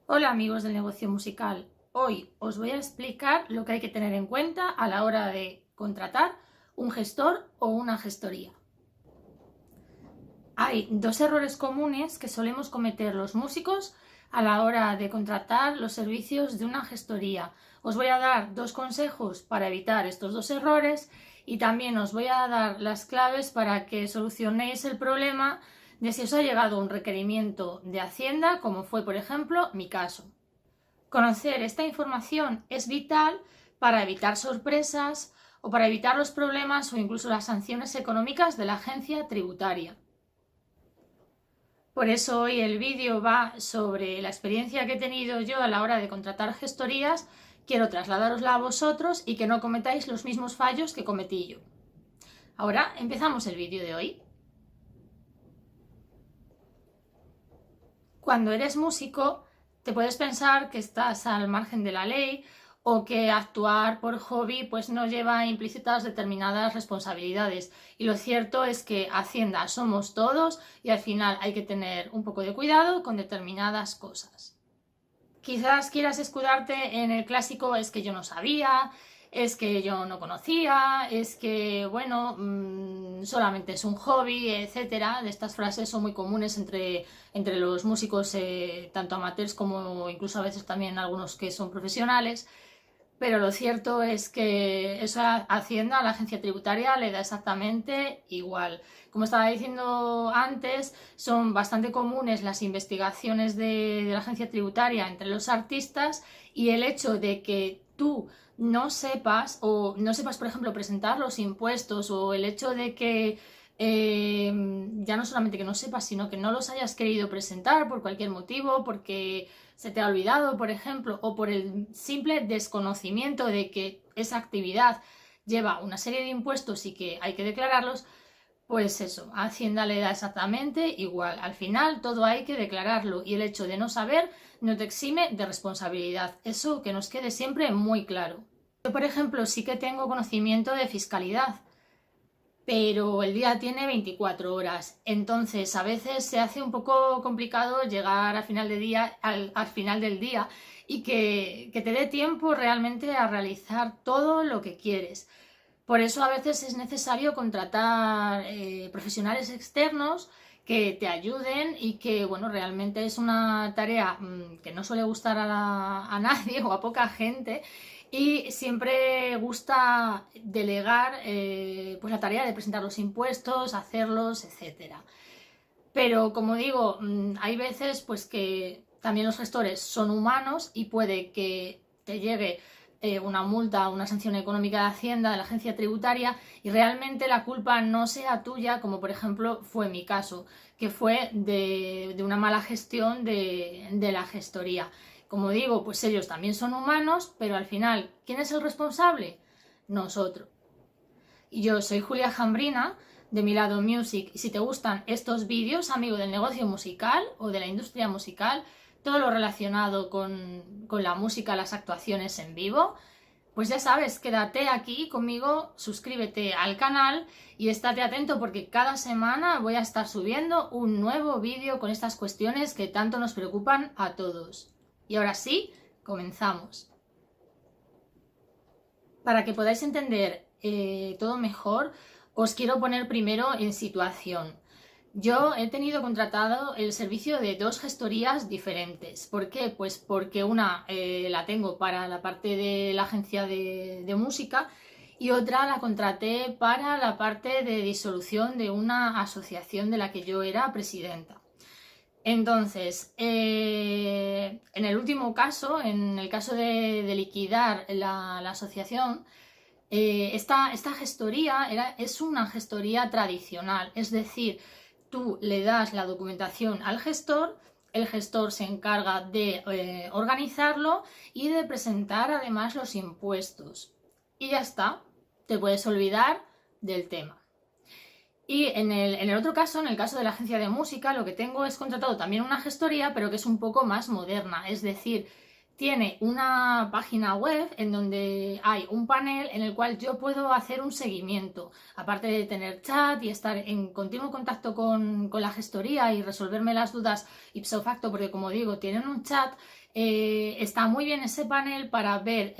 Hola amigos del negocio musical, hoy os voy a explicar lo que hay que tener en cuenta a la hora de contratar un gestor o una gestoría. Hay dos errores comunes que solemos cometer los músicos a la hora de contratar los servicios de una gestoría. Os voy a dar dos consejos para evitar estos dos errores y también os voy a dar las claves para que solucionéis el problema de si os ha llegado un requerimiento de Hacienda, como fue por ejemplo mi caso. Conocer esta información es vital para evitar sorpresas o para evitar los problemas o incluso las sanciones económicas de la agencia tributaria. Por eso hoy el vídeo va sobre la experiencia que he tenido yo a la hora de contratar gestorías. Quiero trasladarosla a vosotros y que no cometáis los mismos fallos que cometí yo. Ahora empezamos el vídeo de hoy. Cuando eres músico, te puedes pensar que estás al margen de la ley o que actuar por hobby pues no lleva implícitas determinadas responsabilidades. Y lo cierto es que Hacienda somos todos y al final hay que tener un poco de cuidado con determinadas cosas. Quizás quieras escudarte en el clásico "es que yo no sabía", "es que yo no conocía", "es que, bueno, solamente es un hobby", etcétera. Estas frases son muy comunes entre los músicos, tanto amateurs como incluso a veces también algunos que son profesionales. Pero lo cierto es que eso a Hacienda, a la agencia tributaria, le da exactamente igual. Como estaba diciendo antes, son bastante comunes las investigaciones de la agencia tributaria entre los artistas, y el hecho de que tú no sepas, o no sepas, por ejemplo, presentar los impuestos, o el hecho de que ya no solamente que no sepas, sino que no los hayas querido presentar por cualquier motivo, porque se te ha olvidado, por ejemplo, o por el simple desconocimiento de que esa actividad lleva una serie de impuestos y que hay que declararlos, pues eso, a Hacienda le da exactamente igual. Al final todo hay que declararlo y el hecho de no saber no te exime de responsabilidad. Eso que nos quede siempre muy claro. Yo, por ejemplo, sí que tengo conocimiento de fiscalidad, pero el día tiene 24 horas, entonces a veces se hace un poco complicado llegar al final del día y que te dé tiempo realmente a realizar todo lo que quieres. Por eso a veces es necesario contratar profesionales externos que te ayuden y que, bueno, realmente es una tarea que no suele gustar a nadie o a poca gente, y siempre gusta delegar pues la tarea de presentar los impuestos, hacerlos, etcétera. Pero como digo, hay veces pues que también los gestores son humanos y puede que te llegue una multa, una sanción económica de Hacienda, de la agencia tributaria, y realmente la culpa no sea tuya, como por ejemplo fue mi caso, que fue de una mala gestión de la gestoría. Como digo, pues ellos también son humanos, pero al final, ¿quién es el responsable? Nosotros. Y yo soy Julia Jambrina, de Mi Lado Music, y si te gustan estos vídeos, amigo del negocio musical o de la industria musical, todo lo relacionado con la música, las actuaciones en vivo, pues ya sabes, quédate aquí conmigo, suscríbete al canal y estate atento, porque cada semana voy a estar subiendo un nuevo vídeo con estas cuestiones que tanto nos preocupan a todos. Y ahora sí, comenzamos. Para que podáis entender todo mejor, os quiero poner primero en situación. Yo he tenido contratado el servicio de dos gestorías diferentes. ¿Por qué? Pues porque una la tengo para la parte de la agencia de música, y otra la contraté para la parte de disolución de una asociación de la que yo era presidenta. Entonces, en el último caso, en el caso de liquidar la asociación, esta gestoría es una gestoría tradicional, es decir, tú le das la documentación al gestor, el gestor se encarga de organizarlo y de presentar además los impuestos. Y ya está, te puedes olvidar del tema. Y en el otro caso, en el caso de la agencia de música, lo que tengo es contratado también una gestoría, pero que es un poco más moderna. Es decir, tiene una página web en donde hay un panel en el cual yo puedo hacer un seguimiento, aparte de tener chat y estar en continuo contacto con la gestoría y resolverme las dudas ipso facto, porque como digo, tienen un chat. Está muy bien ese panel para ver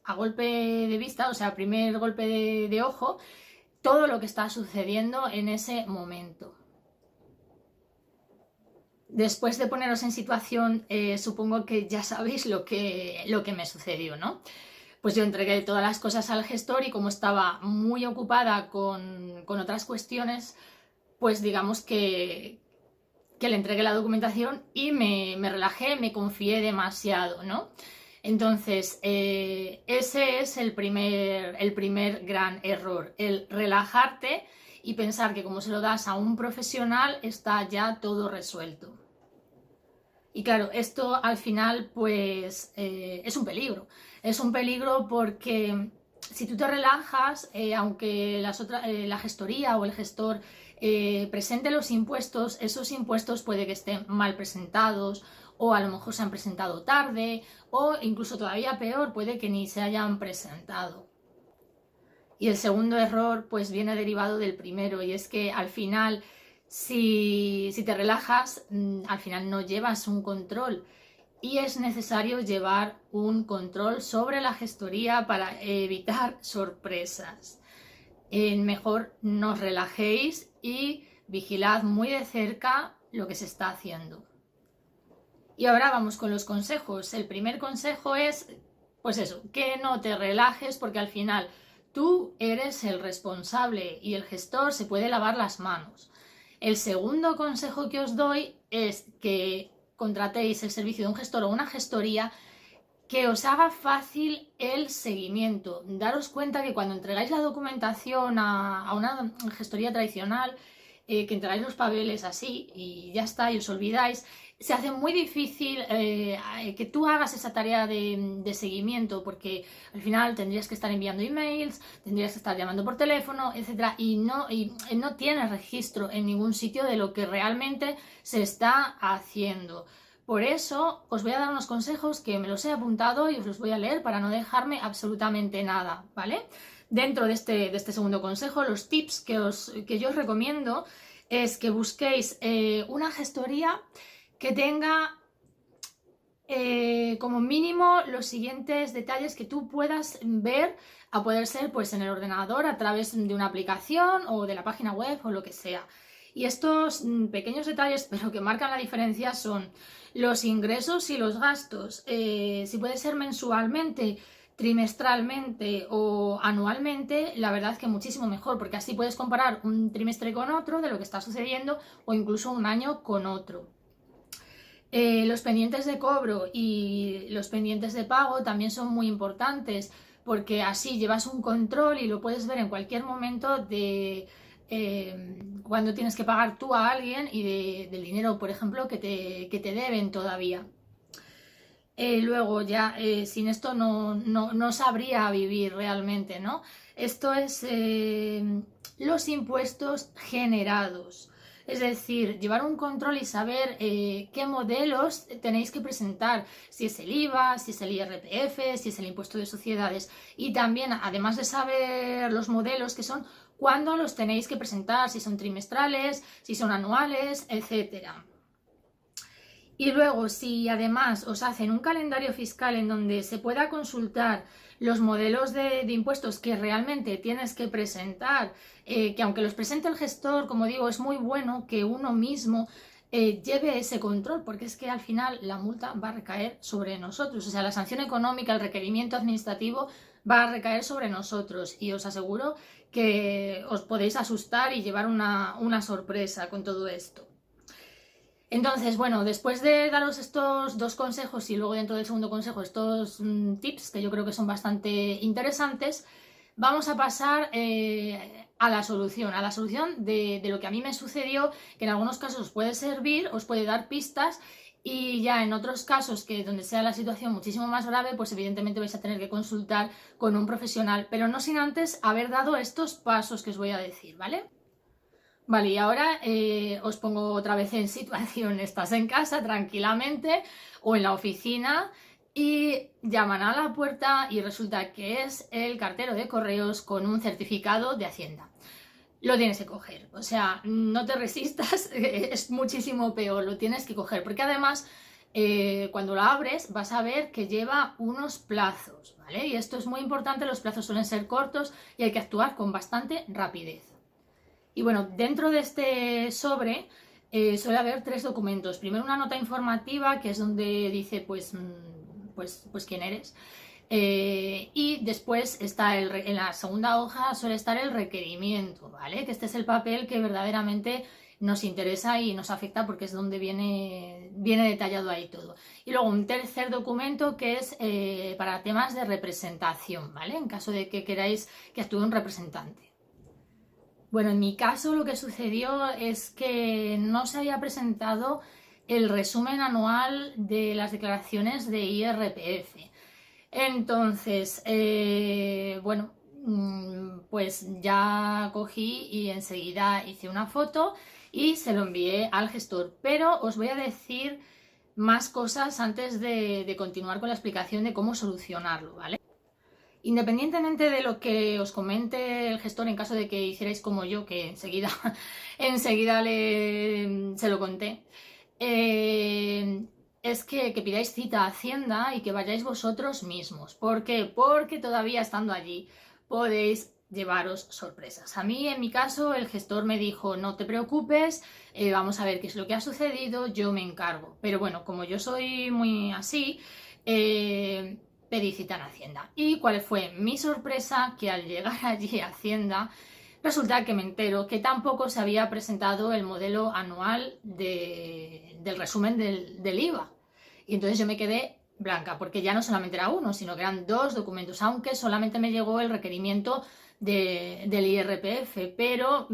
a golpe de vista, o sea, a primer golpe de ojo, todo lo que está sucediendo en ese momento. Después de poneros en situación, supongo que ya sabéis lo que me sucedió, ¿no? Pues yo entregué todas las cosas al gestor y como estaba muy ocupada con otras cuestiones, pues digamos que le entregué la documentación y me relajé, me confié demasiado, ¿no? Entonces, ese es el primer gran error, el relajarte y pensar que como se lo das a un profesional está ya todo resuelto. Y claro, esto al final pues es un peligro. Es un peligro porque si tú te relajas, aunque la gestoría o el gestor presente los impuestos, esos impuestos puede que estén mal presentados o a lo mejor se han presentado tarde o incluso todavía peor, puede que ni se hayan presentado. Y el segundo error pues viene derivado del primero y es que al final si te relajas, al final no llevas un control y es necesario llevar un control sobre la gestoría para evitar sorpresas. Mejor no os relajéis y vigilad muy de cerca lo que se está haciendo. Y ahora vamos con los consejos. El primer consejo es, pues eso, que no te relajes porque al final tú eres el responsable y el gestor se puede lavar las manos. El segundo consejo que os doy es que contratéis el servicio de un gestor o una gestoría que os haga fácil el seguimiento. Daros cuenta que cuando entregáis la documentación a una gestoría tradicional, que entregáis los papeles así y ya está, y os olvidáis, se hace muy difícil que tú hagas esa tarea de seguimiento, porque al final tendrías que estar enviando emails, tendrías que estar llamando por teléfono, etcétera, y no tienes registro en ningún sitio de lo que realmente se está haciendo. Por eso os voy a dar unos consejos que me los he apuntado y os los voy a leer para no dejarme absolutamente nada, ¿vale? Dentro de este segundo consejo, los tips que yo os recomiendo es que busquéis una gestoría que tenga como mínimo los siguientes detalles que tú puedas ver, a poder ser pues en el ordenador a través de una aplicación o de la página web o lo que sea. Y estos pequeños detalles, pero que marcan la diferencia, son los ingresos y los gastos. Si puede ser mensualmente, trimestralmente o anualmente, la verdad es que muchísimo mejor, porque así puedes comparar un trimestre con otro de lo que está sucediendo o incluso un año con otro. Los pendientes de cobro y los pendientes de pago también son muy importantes, porque así llevas un control y lo puedes ver en cualquier momento de cuando tienes que pagar tú a alguien y del dinero, por ejemplo, que te deben todavía. Luego ya sin esto no sabría vivir realmente, ¿no? Esto es los impuestos generados. Es decir, llevar un control y saber qué modelos tenéis que presentar, si es el IVA, si es el IRPF, si es el impuesto de sociedades. Y también, además de saber los modelos que son, cuándo los tenéis que presentar, si son trimestrales, si son anuales, etcétera. Y luego, si además os hacen un calendario fiscal en donde se pueda consultar los modelos de impuestos que realmente tienes que presentar, que aunque los presente el gestor, como digo, es muy bueno que uno mismo lleve ese control, porque es que al final la multa va a recaer sobre nosotros, o sea, la sanción económica, el requerimiento administrativo va a recaer sobre nosotros y os aseguro que os podéis asustar y llevar una sorpresa con todo esto. Entonces, bueno, después de daros estos dos consejos y luego dentro del segundo consejo estos tips que yo creo que son bastante interesantes, vamos a pasar a la solución de lo que a mí me sucedió, que en algunos casos os puede servir, os puede dar pistas y ya en otros casos que donde sea la situación muchísimo más grave, pues evidentemente vais a tener que consultar con un profesional, pero no sin antes haber dado estos pasos que os voy a decir, ¿vale? Vale, y ahora os pongo otra vez en situación, estás en casa tranquilamente o en la oficina y llaman a la puerta y resulta que es el cartero de correos con un certificado de Hacienda. Lo tienes que coger, o sea, no te resistas, es muchísimo peor, lo tienes que coger, porque además cuando lo abres vas a ver que lleva unos plazos, ¿vale? Y esto es muy importante, los plazos suelen ser cortos y hay que actuar con bastante rapidez. Y bueno, dentro de este sobre suele haber 3 documentos. Primero una nota informativa, que es donde dice pues quién eres. Y después está en la segunda hoja suele estar el requerimiento, ¿vale? Que este es el papel que verdaderamente nos interesa y nos afecta porque es donde viene detallado ahí todo. Y luego un tercer documento que es para temas de representación, ¿vale? En caso de que queráis que actúe un representante. Bueno, en mi caso lo que sucedió es que no se había presentado el resumen anual de las declaraciones de IRPF. Entonces, bueno, pues ya cogí y enseguida hice una foto y se lo envié al gestor. Pero os voy a decir más cosas antes de continuar con la explicación de cómo solucionarlo, ¿vale? Independientemente de lo que os comente el gestor, en caso de que hicierais como yo, que enseguida se lo conté, es que pidáis cita a Hacienda y que vayáis vosotros mismos. ¿Por qué? Porque todavía estando allí podéis llevaros sorpresas. A mí, en mi caso, el gestor me dijo, no te preocupes, vamos a ver qué es lo que ha sucedido, yo me encargo. Pero bueno, como yo soy muy así, pedí cita en Hacienda. ¿Y cuál fue mi sorpresa? Que al llegar allí a Hacienda, resulta que me entero que tampoco se había presentado el modelo anual del resumen del IVA. Y entonces yo me quedé blanca, porque ya no solamente era uno, sino que eran 2 documentos, aunque solamente me llegó el requerimiento del IRPF, pero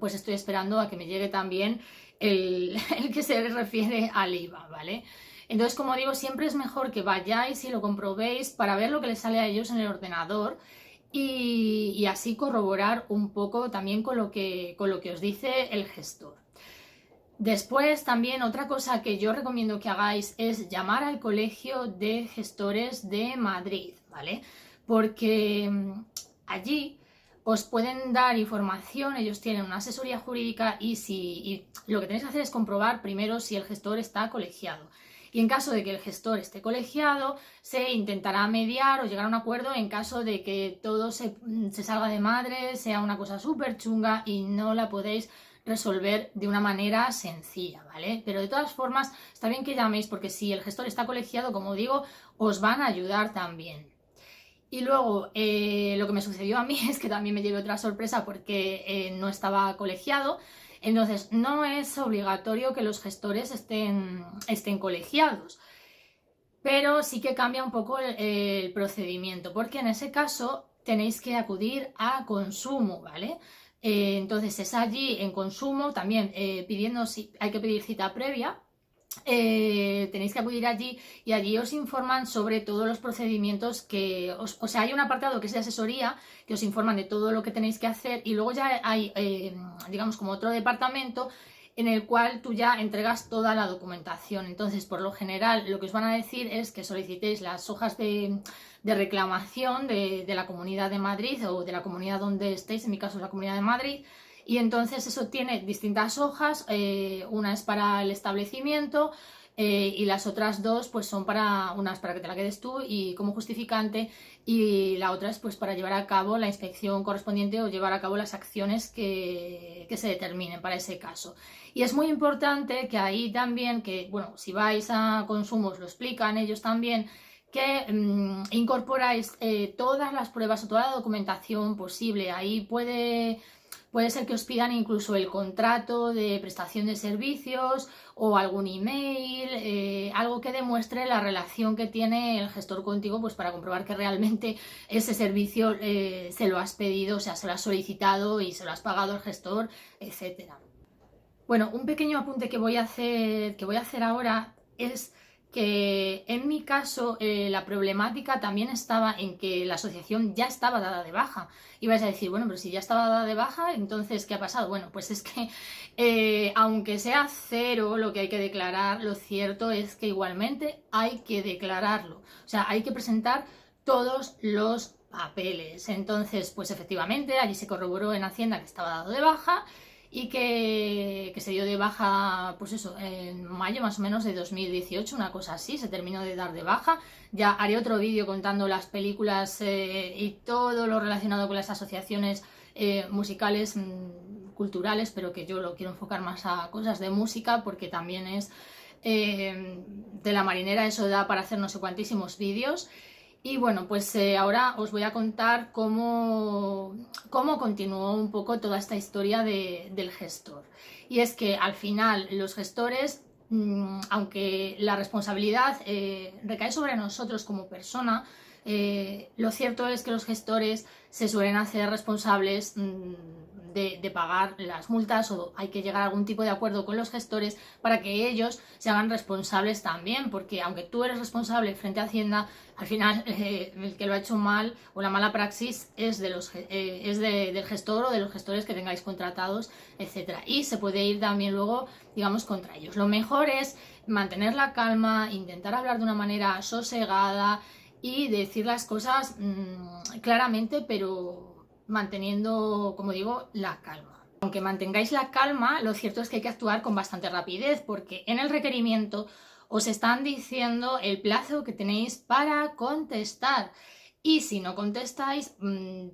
pues estoy esperando a que me llegue también el que se refiere al IVA, ¿vale? Entonces, como digo, siempre es mejor que vayáis y lo comprobéis para ver lo que les sale a ellos en el ordenador y así corroborar un poco también con lo que os dice el gestor. Después, también otra cosa que yo recomiendo que hagáis es llamar al Colegio de Gestores de Madrid, ¿vale? Porque allí os pueden dar información, ellos tienen una asesoría jurídica y lo que tenéis que hacer es comprobar primero si el gestor está colegiado. Y en caso de que el gestor esté colegiado, se intentará mediar o llegar a un acuerdo en caso de que todo se salga de madre, sea una cosa súper chunga y no la podéis resolver de una manera sencilla, ¿vale? Pero de todas formas, está bien que llaméis porque si el gestor está colegiado, como digo, os van a ayudar también. Y luego, lo que me sucedió a mí es que también me llevé otra sorpresa porque no estaba colegiado. Entonces, no es obligatorio que los gestores estén colegiados, pero sí que cambia un poco el procedimiento, porque en ese caso tenéis que acudir a consumo, ¿vale? Entonces, es allí en consumo, también pidiendo si hay que pedir cita previa. Tenéis que acudir allí y allí os informan sobre todos los procedimientos o sea, hay un apartado que es de asesoría que os informan de todo lo que tenéis que hacer y luego ya hay, digamos, como otro departamento en el cual tú ya entregas toda la documentación. Entonces, por lo general, lo que os van a decir es que solicitéis las hojas de reclamación de la Comunidad de Madrid o de la comunidad donde estéis, en mi caso es la Comunidad de Madrid. Y entonces eso tiene distintas hojas, una es para el establecimiento y las otras 2 pues son una es para que te la quedes tú y como justificante y la otra es pues para llevar a cabo la inspección correspondiente o llevar a cabo las acciones que se determinen para ese caso. Y es muy importante que ahí también, que bueno, si vais a consumos lo explican ellos también, que incorporáis todas las pruebas o toda la documentación posible. Ahí puede ser que os pidan incluso el contrato de prestación de servicios o algún email, algo que demuestre la relación que tiene el gestor contigo, pues para comprobar que realmente ese servicio se lo has pedido, o sea, se lo has solicitado y se lo has pagado al gestor, etcétera. Bueno, un pequeño apunte que voy a hacer ahora es que en mi caso la problemática también estaba en que la asociación ya estaba dada de baja. Y vais a decir, bueno, pero si ya estaba dada de baja, entonces, ¿qué ha pasado? Bueno, pues es que aunque sea cero lo que hay que declarar, lo cierto es que igualmente hay que declararlo. O sea, hay que presentar todos los papeles. Entonces, pues efectivamente, allí se corroboró en Hacienda que estaba dado de baja y que se dio de baja, pues eso, en mayo más o menos de 2018, una cosa así, se terminó de dar de baja. Ya haré otro vídeo contando las películas y todo lo relacionado con las asociaciones musicales, culturales, pero que yo lo quiero enfocar más a cosas de música porque también es de la marinera, eso da para hacer no sé cuantísimos vídeos. Y bueno, pues ahora os voy a contar cómo continuó un poco toda esta historia del gestor. Y es que al final los gestores, aunque la responsabilidad recae sobre nosotros como persona, lo cierto es que los gestores se suelen hacer responsables de pagar las multas, o hay que llegar a algún tipo de acuerdo con los gestores para que ellos se hagan responsables también, porque aunque tú eres responsable frente a Hacienda, al final el que lo ha hecho mal o la mala praxis es, del gestor o de los gestores que tengáis contratados, etcétera. Y se puede ir también luego, digamos, contra ellos. Lo mejor es mantener la calma, intentar hablar de una manera sosegada y decir las cosas claramente, pero manteniendo, como digo, la calma. Aunque mantengáis la calma, lo cierto es que hay que actuar con bastante rapidez, porque en el requerimiento os están diciendo el plazo que tenéis para contestar. Y si no contestáis,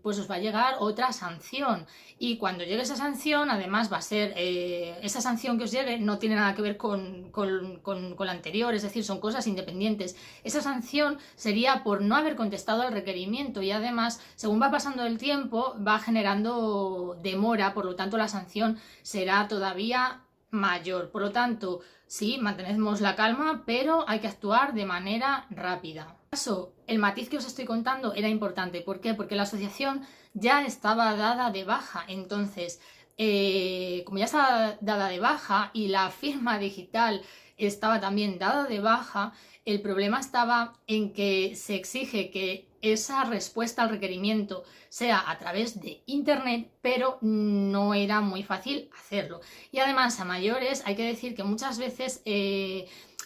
pues os va a llegar otra sanción. Y cuando llegue esa sanción, además va a ser, esa sanción que os llegue no tiene nada que ver con la anterior, es decir, son cosas independientes. Esa sanción sería por no haber contestado al requerimiento y además, según va pasando el tiempo, va generando demora, por lo tanto la sanción será todavía mayor. Por lo tanto, sí, mantenemos la calma, pero hay que actuar de manera rápida. El matiz que os estoy contando era importante. ¿Por qué? Porque la asociación ya estaba dada de baja. Entonces, como ya estaba dada de baja y la firma digital estaba también dada de baja, el problema estaba en que se exige que esa respuesta al requerimiento sea a través de internet, pero no era muy fácil hacerlo. Y además, a mayores, hay que decir que muchas veces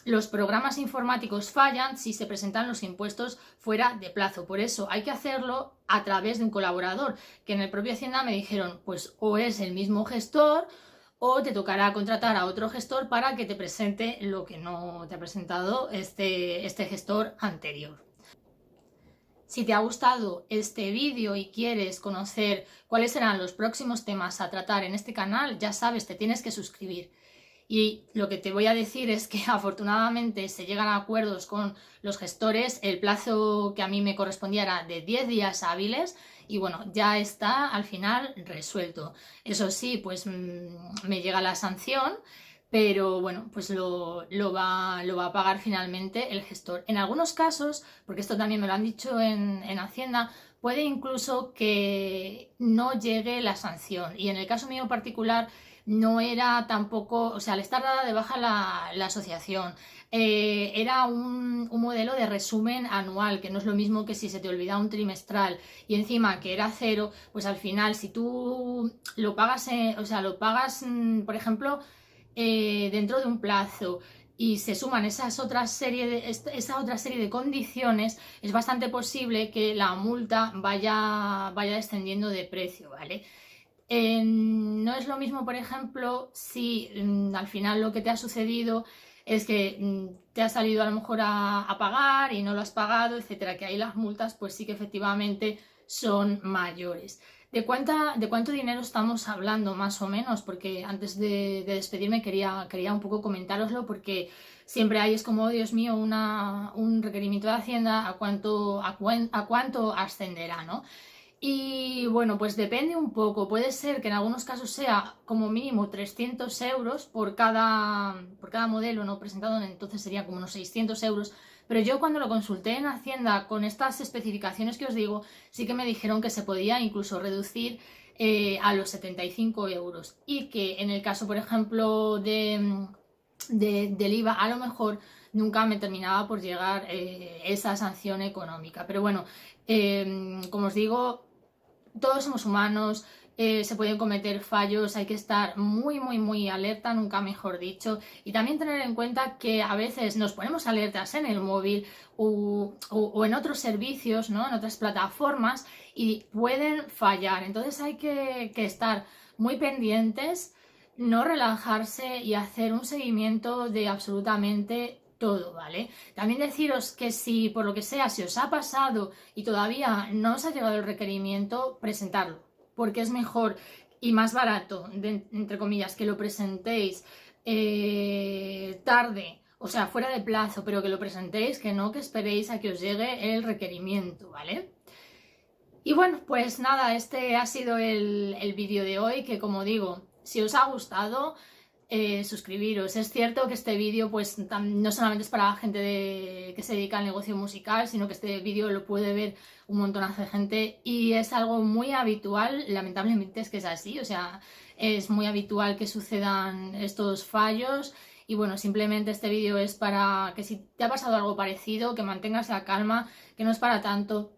los programas informáticos fallan si se presentan los impuestos fuera de plazo. Por eso hay que hacerlo a través de un colaborador, que en el propio Hacienda me dijeron, pues o es el mismo gestor o te tocará contratar a otro gestor para que te presente lo que no te ha presentado este gestor anterior. Si te ha gustado este vídeo y quieres conocer cuáles serán los próximos temas a tratar en este canal, ya sabes, te tienes que suscribir. Y lo que te voy a decir es que afortunadamente se llegan a acuerdos con los gestores. El plazo que a mí me correspondía era de 10 días hábiles y bueno, ya está al final resuelto. Eso sí, pues me llega la sanción, pero bueno, pues lo va a pagar finalmente el gestor. En algunos casos, porque esto también me lo han dicho en Hacienda, puede incluso que no llegue la sanción. Y en el caso mío particular, no era tampoco, o sea, al estar dada de baja la asociación, era un modelo de resumen anual, que no es lo mismo que si se te olvida un trimestral, y encima que era cero, pues al final si tú lo pagas, o sea, lo pagas, por ejemplo, dentro de un plazo, y se suman esa otra serie de condiciones, es bastante posible que la multa vaya descendiendo de precio, ¿vale? No es lo mismo, por ejemplo, si al final lo que te ha sucedido es que te ha salido a lo mejor a pagar y no lo has pagado, etcétera, que ahí las multas pues sí que efectivamente son mayores. ¿De cuánto dinero estamos hablando más o menos? Porque antes de despedirme quería un poco comentároslo, porque siempre hay, es como, oh, Dios mío, un requerimiento de Hacienda, ¿a cuánto ascenderá, ¿no? Y bueno, pues depende un poco. Puede ser que en algunos casos sea como mínimo 300 euros por cada modelo no presentado, entonces serían como unos 600 euros. Pero yo cuando lo consulté en Hacienda con estas especificaciones que os digo, sí que me dijeron que se podía incluso reducir a los 75 euros. Y que en el caso, por ejemplo, del IVA, a lo mejor nunca me terminaba por llegar esa sanción económica. Pero bueno, como os digo, todos somos humanos, se pueden cometer fallos, hay que estar muy alerta, nunca mejor dicho, y también tener en cuenta que a veces nos ponemos alertas en el móvil o en otros servicios, ¿no? En otras plataformas, y pueden fallar. Entonces hay que estar muy pendientes, no relajarse y hacer un seguimiento de absolutamente todo, ¿vale? También deciros que si por lo que sea se os ha pasado y todavía no os ha llegado el requerimiento, presentarlo, porque es mejor y más barato, entre comillas, que lo presentéis tarde, o sea, fuera de plazo, pero que lo presentéis, que no que esperéis a que os llegue el requerimiento, ¿vale? Y bueno, pues nada, este ha sido el vídeo de hoy, que como digo, si os ha gustado, suscribiros. Es cierto que este vídeo pues no solamente es para la gente que se dedica al negocio musical, sino que este vídeo lo puede ver un montonazo de gente y es algo muy habitual, lamentablemente es que es así, o sea, es muy habitual que sucedan estos fallos. Y bueno, simplemente este vídeo es para que si te ha pasado algo parecido, que mantengas la calma, que no es para tanto,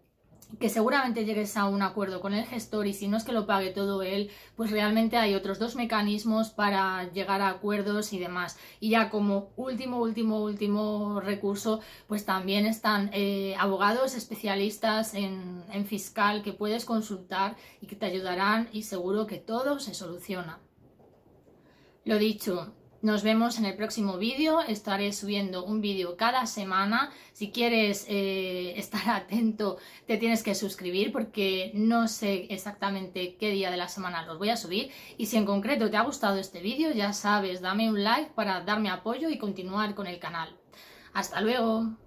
que seguramente llegues a un acuerdo con el gestor, y si no es que lo pague todo él, pues realmente hay otros dos mecanismos para llegar a acuerdos y demás. Y ya como último recurso, pues también están abogados especialistas en fiscal que puedes consultar y que te ayudarán, y seguro que todo se soluciona. Lo dicho, nos vemos en el próximo vídeo, estaré subiendo un vídeo cada semana. Si quieres estar atento, te tienes que suscribir porque no sé exactamente qué día de la semana los voy a subir. Y si en concreto te ha gustado este vídeo, ya sabes, dame un like para darme apoyo y continuar con el canal. ¡Hasta luego!